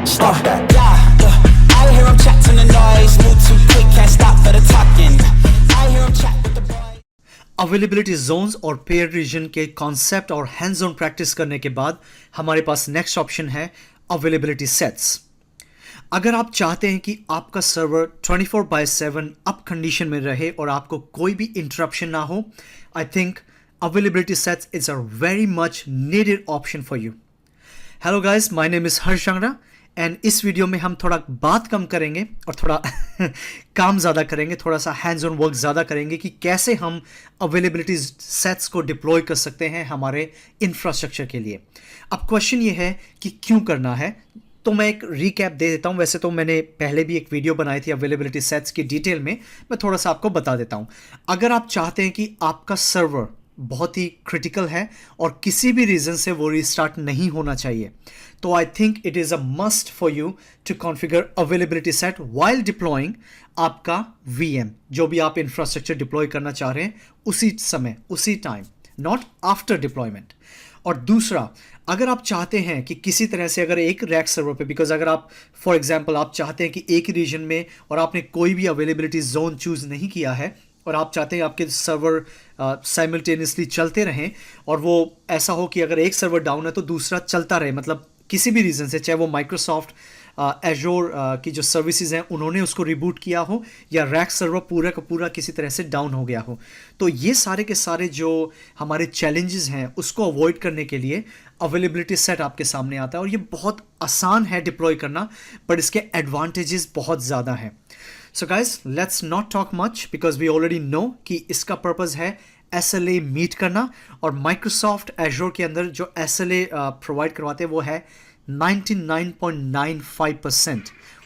Stop that. Yeah. Out here I'm chatting the noise. Move too quick, can't stop for the talking. Out here I'm chatting with the boys. Availability zones और pair region के concept और hands on practice करने के बाद हमारे पास next option है availability sets. अगर आप चाहते हैं कि आपका सर्वर 24/7 अप कंडीशन में रहे और आपको कोई भी इंटरप्शन ना हो, I think availability sets is a very much needed option for you. Hello guys, my name is Harsh Changra and इस वीडियो में हम थोड़ा बात कम करेंगे और थोड़ा काम ज़्यादा करेंगे, थोड़ा सा हैंड्स ऑन वर्क ज़्यादा करेंगे कि कैसे हम अवेलेबिलिटी सेट्स को डिप्लॉय कर सकते हैं हमारे इंफ्रास्ट्रक्चर के लिए। अब क्वेश्चन ये है कि क्यों करना है, तो मैं एक रिकैप दे देता हूँ। वैसे तो मैंने पहले भी एक वीडियो बनाई थी अवेलेबिलिटी सेट्स की डिटेल में, मैं थोड़ा सा आपको बता देता हूँ। अगर आप चाहते हैं कि आपका सर्वर बहुत ही क्रिटिकल है और किसी भी रीज़न से वो रिस्टार्ट नहीं होना चाहिए, तो I think it is a must for you to configure availability set while deploying आपका वीएम, जो भी आप इंफ्रास्ट्रक्चर डिप्लॉय करना चाह रहे हैं उसी समय, उसी टाइम, नॉट आफ्टर डिप्लॉयमेंट। और दूसरा, अगर आप चाहते हैं कि किसी तरह से अगर एक रैक सर्वर पे, बिकॉज अगर आप फॉर एग्जांपल आप चाहते हैं कि एक ही रीजन में और आपने कोई भी अवेलेबिलिटी जोन चूज़ नहीं किया है और आप चाहते हैं आपके सर्वर साइमल्टेनियसली चलते रहें और वो ऐसा हो कि अगर एक सर्वर डाउन है तो दूसरा चलता रहे, मतलब किसी भी रीज़न से, चाहे वो माइक्रोसॉफ्ट एजोर की जो सर्विसेज हैं उन्होंने उसको रिबूट किया हो या रैक सर्वर पूरा का पूरा किसी तरह से डाउन हो गया हो, तो ये सारे के सारे जो हमारे चैलेंजेस हैं उसको अवॉइड करने के लिए अवेलेबिलिटी सेट आपके सामने आता है। और ये बहुत आसान है डिप्लॉय करना, बट इसके एडवांटेजेस बहुत ज़्यादा हैं। So guys, let's not talk much because we already know कि इसका पर्पज़ है SLA मीट करना, और माइक्रोसॉफ्ट एजोर के अंदर जो SLA प्रोवाइड करवाते हैं वो है 99.95%,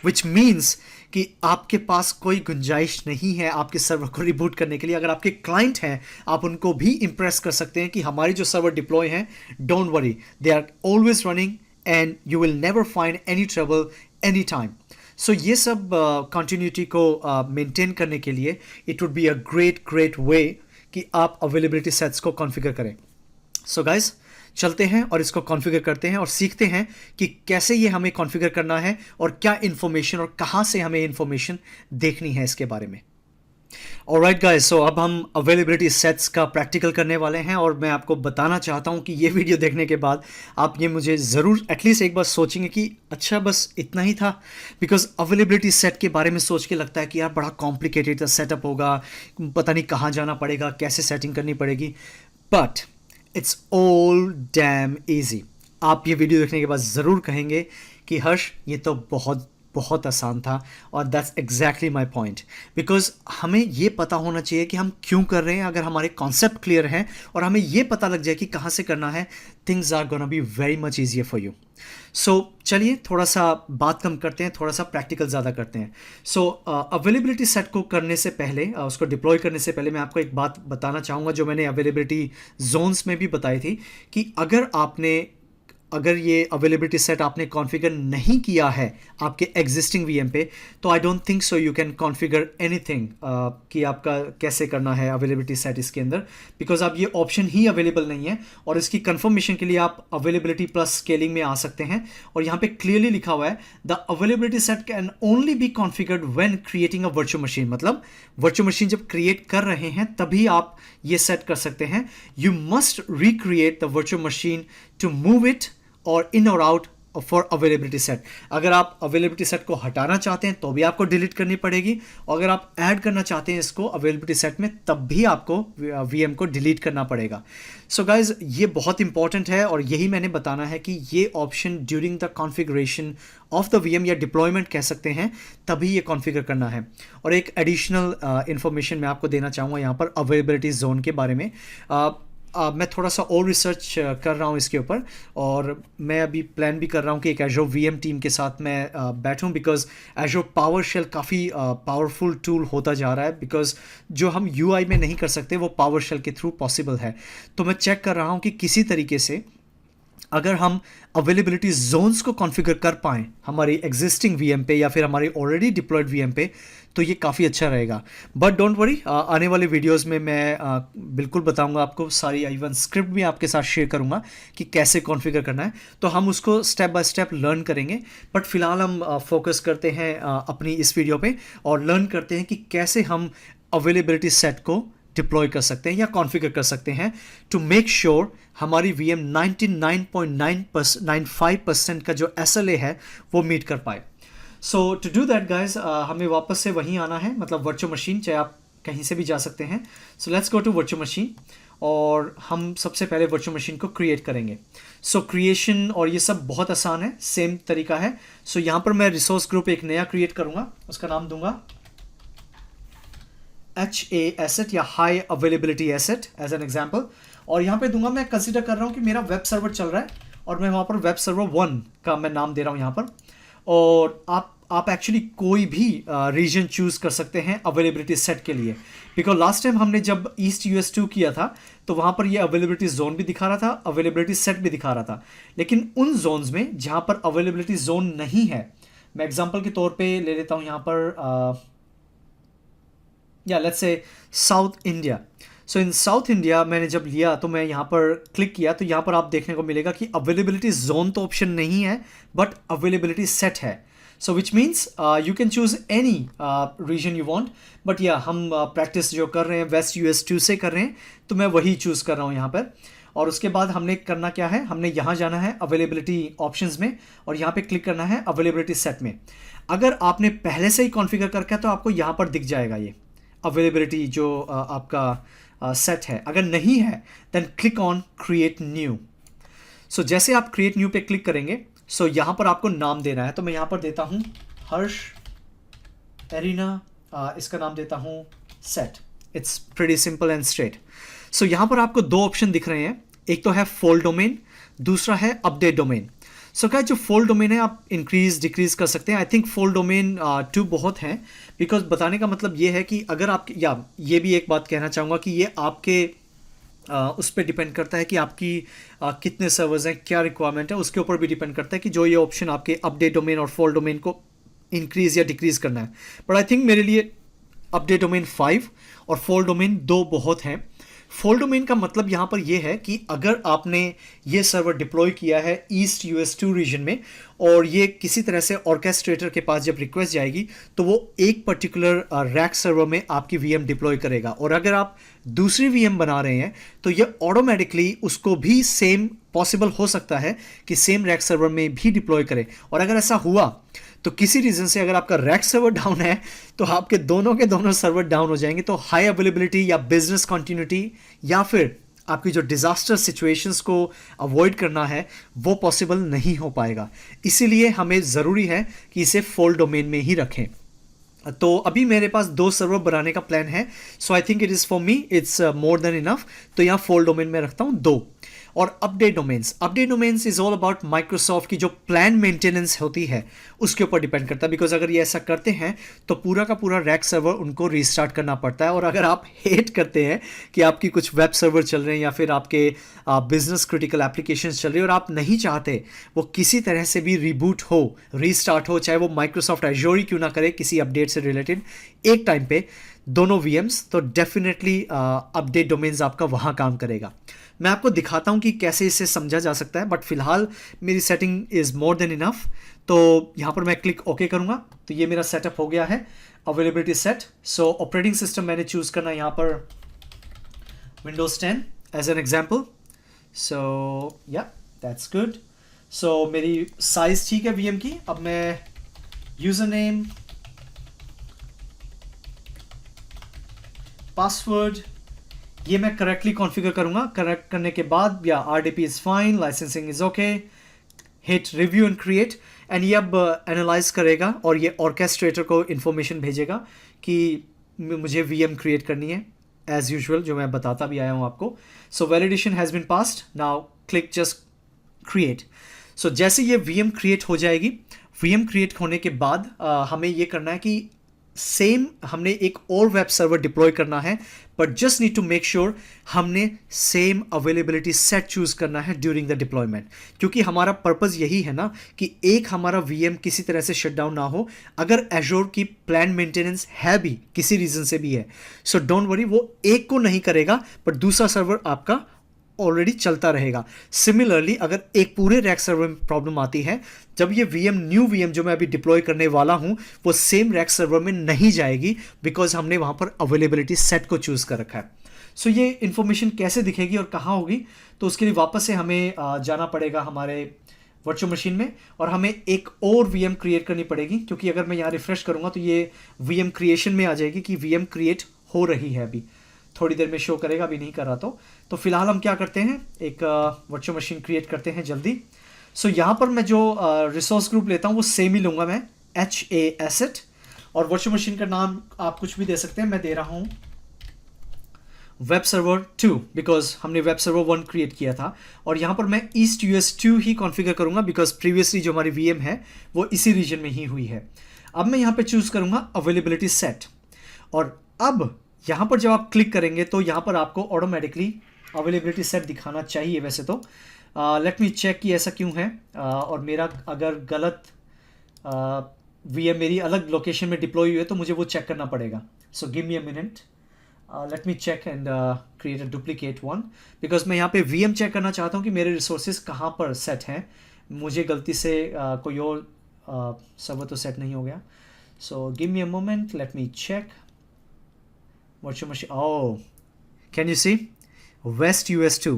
विच मीन्स कि आपके पास कोई गुंजाइश नहीं है आपके सर्वर को रिबूट करने के लिए। अगर आपके क्लाइंट हैं, आप उनको भी इंप्रेस कर सकते हैं कि हमारी जो सर्वर डिप्लॉय हैं, don't worry, they are always running and you will never find any trouble any time. So ये सब कंटिन्यूटी को मेंटेन करने के लिए it would be a great way कि आप अवेलेबिलिटी सेट्स को कॉन्फ़िगर करें। सो गाइज, चलते हैं और इसको कॉन्फ़िगर करते हैं और सीखते हैं कि कैसे ये हमें कॉन्फ़िगर करना है और क्या इन्फॉर्मेशन और कहाँ से हमें इन्फॉर्मेशन देखनी है इसके बारे में। ऑलराइट गाइस, सो अब हम अवेलेबिलिटी सेट्स का प्रैक्टिकल करने वाले हैं और मैं आपको बताना चाहता हूं कि ये वीडियो देखने के बाद आप ये मुझे ज़रूर एटलीस्ट एक बार सोचेंगे कि अच्छा बस इतना ही था, बिकॉज अवेलेबिलिटी सेट के बारे में सोच के लगता है कि यार बड़ा कॉम्प्लिकेटेड सेटअप होगा, पता नहीं कहाँ जाना पड़ेगा, कैसे सेटिंग करनी पड़ेगी, but it's all dam easy. आप ये वीडियो देखने के बाद ज़रूर कहेंगे कि हर्ष ये तो बहुत बहुत आसान था, और that's exactly my point, because हमें ये पता होना चाहिए कि हम क्यों कर रहे हैं। अगर हमारे कॉन्सेप्ट क्लियर हैं और हमें ये पता लग जाए कि कहाँ से करना है, things are gonna be very much easier for you. So चलिए थोड़ा सा बात कम करते हैं, थोड़ा सा प्रैक्टिकल ज़्यादा करते हैं। सो अवेलेबिलिटी सेट को करने से पहले, उसको डिप्लॉय करने से पहले मैं आपको एक बात बताना चाहूँगा जो मैंने अवेलेबिलिटी जोन्स में भी बताई थी, कि अगर ये अवेलेबिलिटी सेट आपने कॉन्फ़िगर नहीं किया है आपके एग्जिस्टिंग वीएम पे, तो I don't think so you can configure anything कि आपका कैसे करना है अवेलेबिलिटी सेट इसके अंदर, बिकॉज अब ये ऑप्शन ही अवेलेबल नहीं है। और इसकी कंफर्मेशन के लिए आप अवेलेबिलिटी प्लस स्केलिंग में आ सकते हैं, और यहाँ पे क्लियरली लिखा हुआ है the availability set can only be configured when creating a virtual machine, मतलब वर्चुअल मशीन जब क्रिएट कर रहे हैं तभी आप ये सेट कर सकते हैं। You must recreate the virtual machine to move it और इन और आउट फॉर अवेलेबिलिटी सेट। अगर आप अवेलेबिलिटी सेट को हटाना चाहते हैं तो भी आपको डिलीट करनी पड़ेगी, और अगर आप ऐड करना चाहते हैं इसको अवेलेबिलिटी सेट में तब भी आपको वीएम को डिलीट करना पड़ेगा। सो गाइज, ये बहुत इंपॉर्टेंट है और यही मैंने बताना है कि ये option during the configuration of the VM या डिप्लॉयमेंट कह सकते हैं, तभी ये कॉन्फ़िगर करना है। और एक एडिशनल इन्फॉर्मेशन मैं आपको देना चाहूँगा यहाँ पर अवेलेबिलिटी जोन के बारे में। मैं थोड़ा सा और रिसर्च कर रहा हूँ इसके ऊपर, और मैं अभी प्लान भी कर रहा हूँ कि एक एजोर वीएम टीम के साथ मैं बैठूँ, बिकॉज एजोर पावर शेल काफ़ी पावरफुल टूल होता जा रहा है, बिकॉज जो हम यूआई में नहीं कर सकते वो पावर शेल के थ्रू पॉसिबल है। तो मैं चेक कर रहा हूँ कि किसी तरीके से अगर हम अवेलेबिलिटी जोन्स को कॉन्फ़िगर कर पाएँ हमारी एग्जिस्टिंग वीएम पे या फिर हमारी ऑलरेडी डिप्लॉयड वीएम पे, तो ये काफ़ी अच्छा रहेगा। बट डोंट वरी, आने वाले वीडियोस में मैं बिल्कुल बताऊंगा आपको, सारी इवन स्क्रिप्ट भी आपके साथ शेयर करूंगा कि कैसे कॉन्फ़िगर करना है, तो हम उसको स्टेप बाय स्टेप लर्न करेंगे। बट फिलहाल हम फोकस करते हैं अपनी इस वीडियो पे और लर्न करते हैं कि कैसे हम अवेलेबिलिटी सेट को डिप्लॉय कर सकते हैं या कॉन्फ़िगर कर सकते हैं टू मेक श्योर हमारी वीएम 99.95% का जो SLA है वो मीट कर पाए। सो टू डू दैट गाइज, हमें वापस से वहीं आना है, मतलब वर्चुअल मशीन, चाहे आप कहीं से भी जा सकते हैं। So let's go to virtual machine और हम सबसे पहले वर्चुअल मशीन को क्रिएट करेंगे। सो क्रिएशन और ये सब बहुत आसान है, सेम तरीका है। सो यहाँ पर मैं रिसोर्स ग्रुप एक नया क्रिएट करूँगा, उसका नाम दूंगा HA एसेट या high availability asset as an example. और यहाँ पे दूंगा, मैं कंसिडर कर रहा हूँ कि मेरा वेब सर्वर चल रहा है और मैं वहाँ पर वेब सर्वर 1 का मैं नाम दे रहा हूँ यहाँ पर। और आप एक्चुअली कोई भी रीजन चूज़ कर सकते हैं अवेलेबिलिटी सेट के लिए, बिकॉज लास्ट टाइम हमने जब ईस्ट US2 किया था तो वहाँ पर ये अवेलेबिलिटी जोन भी दिखा रहा था, अवेलेबिलिटी सेट भी दिखा रहा था। लेकिन उन जोन्स में जहाँ पर अवेलेबिलिटी जोन नहीं है, मैं एग्जांपल के तौर पे ले लेता हूँ यहाँ पर या let's say south India. So in south India मैंने जब लिया तो मैं यहाँ पर क्लिक किया तो यहाँ पर आप देखने को मिलेगा कि अवेलेबिलिटी जोन तो ऑप्शन नहीं है बट अवेलेबिलिटी सेट है। So which means you can choose any region you want, but या हम प्रैक्टिस जो कर रहे हैं वेस्ट US2 से कर रहे हैं, तो मैं वही चूज़ कर रहा हूँ यहाँ पर। और उसके बाद हमने करना क्या है, हमने यहाँ जाना है अवेलेबिलिटी ऑप्शंस में और यहाँ पे क्लिक करना है अवेलेबिलिटी सेट में। अगर आपने पहले से ही कॉन्फ़िगर करके तो आपको यहाँ पर दिख जाएगा ये अवेलेबिलिटी जो आपका सेट है। अगर नहीं है then click on create new. So जैसे आप क्रिएट न्यू पे क्लिक करेंगे, सो यहाँ पर आपको नाम देना है, तो मैं यहाँ पर देता हूँ हर्ष एरिना, इसका नाम देता हूँ set. It's pretty simple and straight. So यहाँ पर आपको दो ऑप्शन दिख रहे हैं, एक तो है फोल्ड डोमेन, दूसरा है अपडेट डोमेन। सो क्या जो फोल्ड डोमेन है आप इंक्रीज डिक्रीज कर सकते हैं। आई थिंक फोल्ड डोमेन 2 बहुत है, बिकॉज बताने का मतलब ये है कि अगर आप, या ये भी एक बात कहना चाहूँगा कि ये आपके उस पर डिपेंड करता है कि आपकी कितने सर्वर्स हैं, क्या रिक्वायरमेंट है, उसके ऊपर भी डिपेंड करता है कि जो ये ऑप्शन आपके अपडेट डोमेन और फोल्ड डोमेन को इंक्रीज या डिक्रीज करना है। बट आई थिंक मेरे लिए अपडेट डोमेन 5 और फोल्ड डोमेन 2 बहुत हैं। फोल्ड डोमेन का मतलब यहाँ पर यह है कि अगर आपने ये सर्वर डिप्लॉय किया है ईस्ट US2 रीजन में और ये किसी तरह से ऑर्केस्ट्रेटर के पास जब रिक्वेस्ट जाएगी तो वो एक पर्टिकुलर रैक सर्वर में आपकी VM डिप्लॉय करेगा। और अगर आप दूसरी VM बना रहे हैं तो ये ऑटोमेटिकली उसको भी सेम पॉसिबल हो सकता है कि सेम रैक सर्वर में भी डिप्लॉय करे। और अगर ऐसा हुआ तो किसी रीज़न से अगर आपका रैक सर्वर डाउन है तो आपके दोनों के दोनों सर्वर डाउन हो जाएंगे। तो हाई अवेलेबिलिटी या बिजनेस कंटिन्यूटी या फिर आपकी जो डिज़ास्टर सिचुएशंस को अवॉइड करना है वो पॉसिबल नहीं हो पाएगा। इसीलिए हमें ज़रूरी है कि इसे फोल्ड डोमेन में ही रखें। तो अभी मेरे पास 2 सर्वर बनाने का प्लान है, so I think it is for me it's more than enough. तो यहाँ फोल्ड डोमेन में रखता हूँ 2। और update domains is all about Microsoft की जो प्लान मेंटेनेंस होती है उसके ऊपर डिपेंड करता है। बिकॉज अगर ये ऐसा करते हैं तो पूरा का पूरा रैक सर्वर उनको रीस्टार्ट करना पड़ता है। और अगर आप हेट करते हैं कि आपकी कुछ वेब सर्वर चल रहे हैं या फिर आपके बिजनेस क्रिटिकल एप्लीकेशंस चल रही है और आप नहीं चाहते वो किसी तरह से भी रिबूट हो, रीस्टार्ट हो, चाहे वो माइक्रोसॉफ्ट एज़्योर ही क्यों ना करे किसी अपडेट से रिलेटेड एक टाइम पे दोनों VMs, तो डेफिनेटली अपडेट डोमेन्स आपका वहाँ काम करेगा। मैं आपको दिखाता हूँ कि कैसे इसे समझा जा सकता है, बट फिलहाल मेरी setting is more than enough. तो यहाँ पर मैं क्लिक ओके करूँगा तो ये मेरा सेटअप हो गया है अवेलेबिलिटी सेट। सो ऑपरेटिंग सिस्टम मैंने चूज़ करना है यहाँ पर Windows 10 एज एन एग्जाम्पल। सो या दैट्स गुड। सो मेरी साइज़ ठीक है VM की। अब मैं यूज़र नेम, पासवर्ड, ये मैं करेक्टली कॉन्फ़िगर करूँगा। करेक्ट करने के बाद या RDP is fine, licensing is okay, hit review and create, and ये अब एनालाइज करेगा और ये ऑर्केस्ट्रेटर को इन्फॉर्मेशन भेजेगा कि मुझे VM क्रिएट करनी है एज यूजुअल, जो मैं बताता भी आया हूँ आपको। So validation has been passed, now click just create. So जैसे ये VM क्रिएट हो जाएगी, VM क्रिएट होने के बाद हमें ये करना है कि सेम हमने एक और वेब सर्वर डिप्लॉय करना है, but just need to make sure हमने सेम अवेलेबिलिटी सेट चूज करना है ड्यूरिंग द डिप्लॉयमेंट, क्योंकि हमारा पर्पस यही है ना कि एक हमारा वीएम किसी तरह से शट डाउन ना हो। अगर एजोर की प्लान मेंटेनेंस है भी, किसी रीजन से भी है, सो डोंट वरी, वो एक को नहीं करेगा बट दूसरा सर्वर आपका ऑलरेडी चलता रहेगा। सिमिलरली अगर एक पूरे रैक सर्वर में प्रॉब्लम आती है, जब ये वीएम न्यू वीएम जो मैं अभी डिप्लॉय करने वाला हूं वो सेम रैक सर्वर में नहीं जाएगी, बिकॉज हमने वहां पर अवेलेबिलिटी सेट को चूज कर रखा है। सो ये इंफॉर्मेशन कैसे दिखेगी और कहाँ होगी, तो उसके लिए वापस से हमें जाना पड़ेगा हमारे वर्चुअल मशीन में, और हमें एक और वीएम क्रिएट करनी पड़ेगी, क्योंकि अगर मैं यहाँ रिफ्रेश करूंगा तो ये वीएम क्रिएशन में आ जाएगी कि वीएम क्रिएट हो रही है। अभी थोड़ी देर में शो करेगा, अभी नहीं कर रहा तो फिलहाल हम क्या करते हैं, एक वर्चुअल मशीन क्रिएट करते हैं जल्दी। सो यहाँ पर मैं जो रिसोर्स ग्रुप लेता हूँ वो सेम ही लूँगा मैं, HA एसेट, और वर्चुअल मशीन का नाम आप कुछ भी दे सकते हैं। मैं दे रहा हूँ वेब सर्वर 2, बिकॉज हमने वेब सर्वर 1 क्रिएट किया था, और यहाँ पर मैं ईस्ट US 2 ही कॉन्फ़िगर करूँगा, बिकॉज प्रीवियसली जो हमारी VM है वो इसी रीजन में ही हुई है। अब मैं यहाँ पे चूज़ करूँगा अवेलेबिलिटी सेट, और अब यहाँ पर जब आप क्लिक करेंगे तो यहाँ पर आपको ऑटोमेटिकली अवेलेबिलिटी सेट दिखाना चाहिए वैसे तो। लेट मी चेक कि ऐसा क्यों है, और मेरा अगर गलत VM मेरी अलग लोकेशन में डिप्लॉय हुई है तो मुझे वो चेक करना पड़ेगा। So give me a minute, let me check and create a duplicate one, because मैं यहाँ पे VM चेक करना चाहता हूँ कि मेरे रिसोर्सेज कहाँ पर सेट हैं। मुझे गलती से कोई और सर्वर तो सेट नहीं हो गया। So give me a moment, let me check virtual machine. Oh, can you see? West US 2.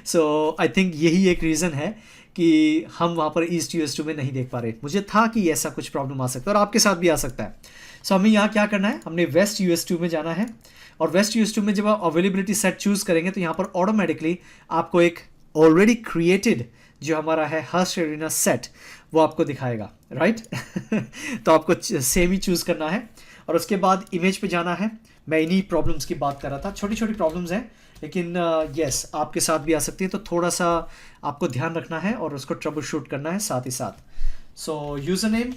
So I think यही एक रीज़न है कि हम वहाँ पर ईस्ट US 2 में नहीं देख पा रहे। मुझे था कि ऐसा कुछ प्रॉब्लम आ सकता है और आपके साथ भी आ सकता है। सो हमें यहाँ क्या करना है, हमने वेस्ट US 2 में जाना है, और वेस्ट US 2 में जब आप अवेलेबिलिटी सेट चूज़ करेंगे तो यहाँ पर ऑटोमेटिकली आपको एक ऑलरेडी क्रिएटेड जो हमारा है हर्ष एरिना सेट वो आपको दिखाएगा, राइट? तो आपको सेम ही चूज़ करना है, और उसके बाद इमेज पे जाना है। मैं इन्हीं प्रॉब्लम्स की बात कर रहा था, छोटी छोटी प्रॉब्लम्स हैं, लेकिन यस आपके साथ भी आ सकती है, तो थोड़ा सा आपको ध्यान रखना है और उसको ट्रबल शूट करना है साथ ही साथ। सो यूज़र नेम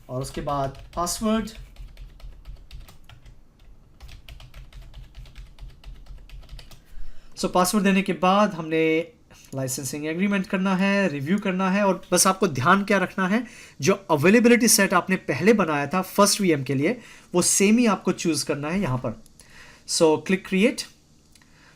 और उसके बाद पासवर्ड, सो पासवर्ड देने के बाद हमने लाइसेंसिंग एग्रीमेंट करना है, रिव्यू करना है, और बस आपको ध्यान क्या रखना है, जो अवेलेबिलिटी सेट आपने पहले बनाया था फर्स्ट VM के लिए वो सेम ही आपको चूज़ करना है यहाँ पर। So click create.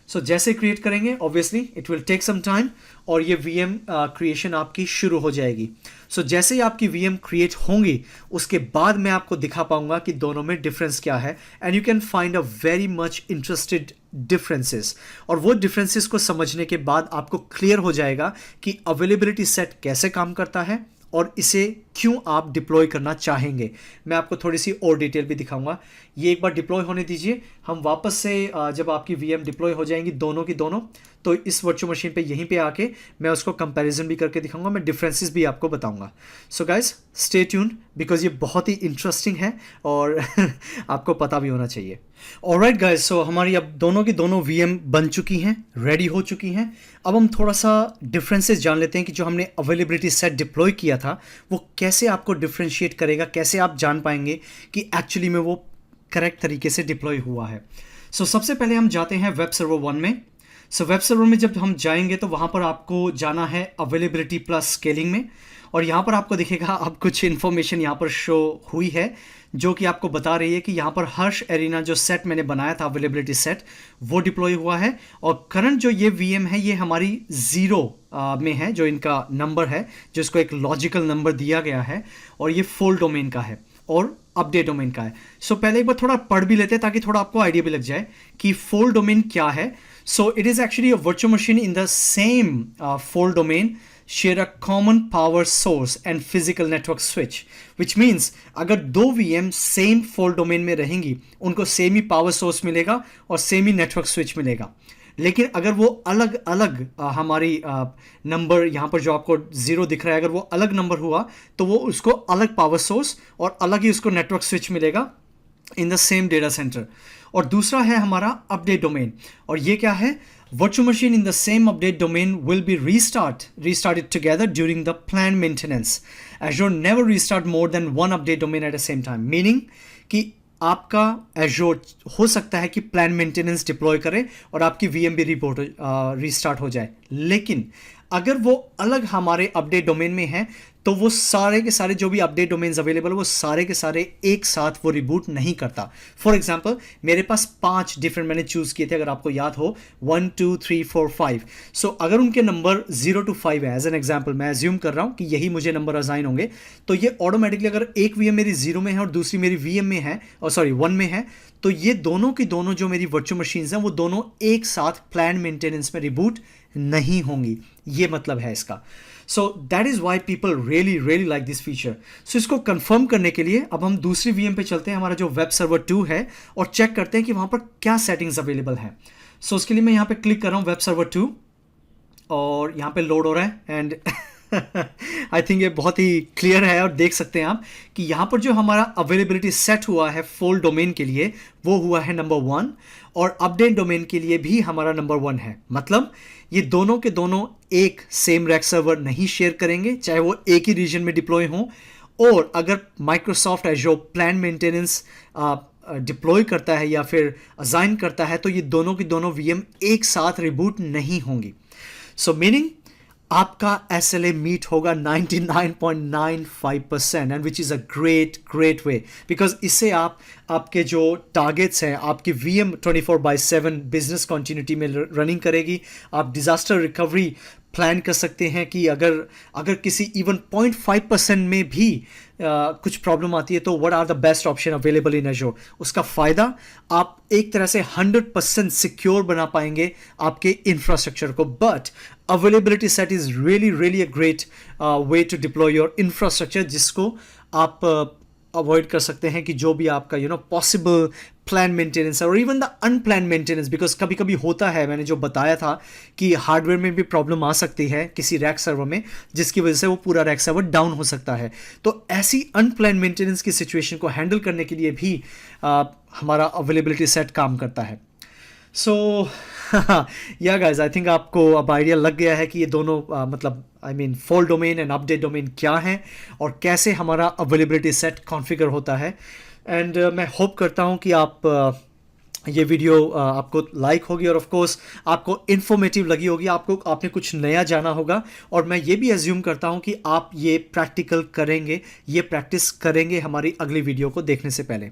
सो जैसे क्रिएट करेंगे obviously it will take some time, और ये VM क्रिएशन आपकी शुरू हो जाएगी। सो जैसे ही आपकी VM क्रिएट होंगी उसके बाद मैं आपको दिखा पाऊंगा कि दोनों में डिफरेंस क्या है, and you can find a very much interested differences, और वो डिफरेंसेस को समझने के बाद आपको क्लियर हो जाएगा कि अवेलेबिलिटी सेट कैसे काम करता है और इसे क्यों आप डिप्लॉय करना चाहेंगे। मैं आपको थोड़ी सी और डिटेल भी दिखाऊंगा। ये एक बार डिप्लॉय होने दीजिए, हम वापस से जब आपकी VM डिप्लॉय हो जाएंगी दोनों की दोनों, तो इस वर्चुअल मशीन पे यहीं पे आके मैं उसको कंपैरिजन भी करके दिखाऊंगा, मैं डिफरेंसेस भी आपको बताऊंगा। So guys stay tuned, because ये बहुत ही इंटरेस्टिंग है और आपको पता भी होना चाहिए। ऑलराइट गाइस, सो हमारी अब दोनों की दोनों VM बन चुकी हैं, रेडी हो चुकी हैं। अब हम थोड़ा सा डिफरेंसेस जान लेते हैं कि जो हमने अवेलेबिलिटी सेट डिप्लॉय किया था वो कैसे आपको डिफ्रेंशिएट करेगा, कैसे आप जान पाएंगे कि एक्चुअली में वो करेक्ट तरीके से डिप्लॉय हुआ है। सो सबसे पहले हम जाते हैं वेब सर्वर 1 में। सो वेब सर्वर में जब हम जाएंगे तो वहाँ पर आपको जाना है अवेलेबिलिटी प्लस स्केलिंग में, और यहाँ पर आपको दिखेगा अब कुछ इन्फॉर्मेशन यहाँ पर शो हुई है जो कि आपको बता रही है कि यहाँ पर हर्ष एरिना जो सेट मैंने बनाया था अवेलेबिलिटी सेट वो डिप्लॉय हुआ है, और करंट जो ये VM है ये हमारी 0 में है, जो इनका नंबर है, जो इसको एक लॉजिकल नंबर दिया गया है, और ये फुल डोमेन का है और अपडेट डोमेन का है। सो पहले एक बार थोड़ा पढ़ भी लेते हैं ताकि थोड़ा आपको आइडिया भी लग जाए कि फुल डोमेन क्या है। So it is actually a virtual machine in the same full domain share a common power source and physical network switch, which means अगर दो VM सेम फॉल्ट डोमेन में रहेंगी उनको सेम ही पावर सोर्स मिलेगा और same ही network switch मिलेगा, लेकिन अगर वो अलग अलग हमारी नंबर यहाँ पर जो आपको 0 दिख रहा है, अगर वो अलग नंबर हुआ तो वो उसको अलग पावर सोर्स और अलग ही उसको नेटवर्क स्विच मिलेगा in the same data centre. और दूसरा है हमारा अपडेट डोमेन, और ये क्या है, Virtual machine in the same update domain will be restarted together during the planned maintenance. Azure never restart more than one update domain at the same time. Meaning कि आपका Azure हो सकता है कि प्लान मेंटेनेंस डिप्लॉय करे और आपकी VM भी रिस्टार्ट हो जाए, लेकिन अगर वो अलग हमारे अपडेट डोमेन में है तो वो सारे के सारे जो भी अपडेट डोमेन्स अवेलेबल वो सारे के सारे एक साथ वो रिबूट नहीं करता. फॉर एग्जांपल मेरे पास 5 डिफरेंट मैंने चूज़ किए थे, अगर आपको याद हो 1 2 3 4 5. सो अगर उनके नंबर 0 to 5 है, एज एन एग्जांपल मैं एज्यूम कर रहा हूँ कि यही मुझे नंबर असाइन होंगे, तो ये ऑटोमेटिकली अगर एक VM मेरी 0 में है और दूसरी मेरी VM में है, और सॉरी 1 में है, तो ये दोनों की दोनों जो मेरी वर्चुअल मशीन्स हैं वो दोनों एक साथ प्लान मेंटेनेंस में रिबूट नहीं होंगी. ये मतलब है इसका. So that is why people really like this feature. So इसको कंफर्म करने के लिए अब हम दूसरी VM पे चलते हैं, हमारा जो वेब सर्वर 2 है, और चेक करते हैं कि वहाँ पर क्या सेटिंग्स अवेलेबल हैं. सो उसके लिए मैं यहाँ पे क्लिक कर रहा हूँ वेब सर्वर 2, और यहाँ पे लोड हो रहा है, एंड आई थिंक ये बहुत ही क्लियर है, और देख सकते हैं आप कि यहाँ पर जो हमारा अवेलेबिलिटी सेट हुआ है फुल डोमेन के लिए वो हुआ है नंबर 1, और अपडेट डोमेन के लिए भी हमारा नंबर 1 है. मतलब ये दोनों के दोनों एक सेम रैक सर्वर नहीं शेयर करेंगे, चाहे वो एक ही रीजन में डिप्लॉय हों, और अगर माइक्रोसॉफ्ट एजोर प्लान मेंटेनेंस डिप्लॉय करता है या फिर असाइन करता है तो ये दोनों की दोनों VM एक साथ रिबूट नहीं होंगी. सो मीनिंग आपका SLA मीट होगा 99.95%, and which is a great way, because इससे आप आपके जो टारगेट्स हैं, आपकी VM 24/7 बिजनेस कंटिन्यूटी में रनिंग करेगी. आप डिज़ास्टर रिकवरी प्लान कर सकते हैं कि अगर किसी इवन 0.5% में भी कुछ प्रॉब्लम आती है तो what are the best option available in Azure. उसका फ़ायदा आप एक तरह से 100% सिक्योर बना पाएंगे आपके इंफ्रास्ट्रक्चर को. But availability set is really a great way to deploy your infrastructure, जिसको आप अवॉइड कर सकते हैं कि जो भी आपका पॉसिबल प्लान मेंटेनेंस और even the unplanned maintenance, because कभी कभी होता है, मैंने जो बताया था कि हार्डवेयर में भी प्रॉब्लम आ सकती है किसी रैक सर्वर में, जिसकी वजह से वो पूरा रैक सर्वर डाउन हो सकता है. तो ऐसी अनप्लान मेंटेनेंस की सिचुएशन को हैंडल करने के लिए भी हमारा अवेलेबिलिटी सेट काम करता है. सो या गाइज, आई थिंक आपको अब आइडिया लग गया है कि ये दोनों मतलब full domain and update domain क्या है और कैसे हमारा अवेलेबिलिटी सेट कॉन्फ़िगर होता है. एंड मैं होप करता हूँ कि आप ये वीडियो आपको लाइक होगी, और ऑफ कोर्स आपको इन्फॉर्मेटिव लगी होगी, आपने कुछ नया जाना होगा, और मैं ये भी एज्यूम करता हूँ कि आप ये प्रैक्टिकल करेंगे, ये प्रैक्टिस करेंगे हमारी अगली वीडियो को देखने से पहले.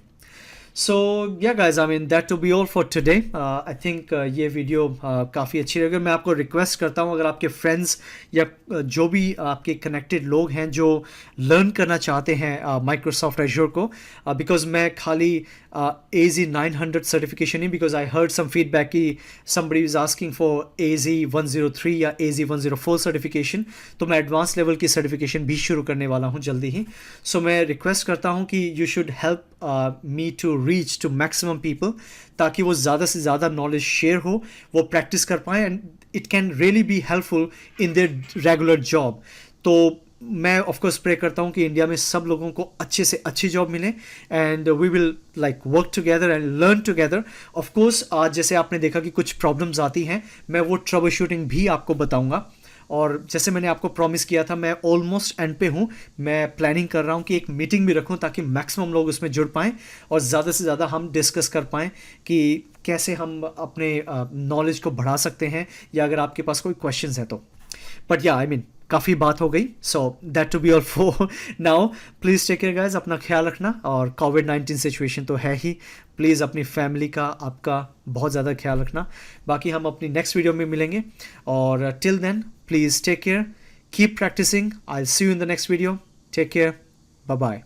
So yeah guys, that to be all for today. I think ये वीडियो काफ़ी अच्छी लगी. मैं आपको रिक्वेस्ट करता हूँ, अगर आपके फ्रेंड्स या जो भी आपके कनेक्टेड लोग हैं जो लर्न करना चाहते हैं माइक्रोसॉफ्ट एजोर को, बिकॉज मैं खाली AZ900 सर्टिफिकेशन ही, because I heard some feedback कि somebody is asking for AZ103 या AZ104 सर्टिफिकेशन, तो मैं एडवांस लेवल की सर्टिफिकेशन भी शुरू करने वाला हूँ जल्दी ही. सो मैं रिक्वेस्ट करता हूँ कि you should help me to reach to maximum people, ताकि वो ज़्यादा से ज़्यादा नॉलेज शेयर हो, वो प्रैक्टिस कर पाएँ, and it can really be helpful in their regular job. तो मैं ऑफकोर्स प्रे करता हूँ कि इंडिया में सब लोगों को अच्छे से अच्छी जॉब मिले, and we will like work together and learn together. Of course आज जैसे आपने देखा कि कुछ प्रॉब्लम्स आती हैं, मैं वो ट्रबल शूटिंग भी आपको बताऊँगा, और जैसे मैंने आपको प्रॉमिस किया था, मैं ऑलमोस्ट एंड पे हूँ. मैं प्लानिंग कर रहा हूँ कि एक मीटिंग भी रखूँ ताकि मैक्सिमम लोग उसमें जुड़ पाएँ और ज़्यादा से ज़्यादा हम डिस्कस कर पाएँ कि कैसे हम अपने नॉलेज को बढ़ा सकते हैं, या अगर आपके पास कोई क्वेश्चंस हैं तो. बट या काफ़ी बात हो गई. So that to be all for now. Please take care guys, अपना ख्याल रखना, और कोविड-19 सिचुएशन तो है ही, प्लीज़ अपनी फैमिली का, आपका बहुत ज़्यादा ख्याल रखना. बाकी हम अपनी नेक्स्ट वीडियो में मिलेंगे, और till then please take care, keep practicing. I will see you in the next video. Take care, bye bye.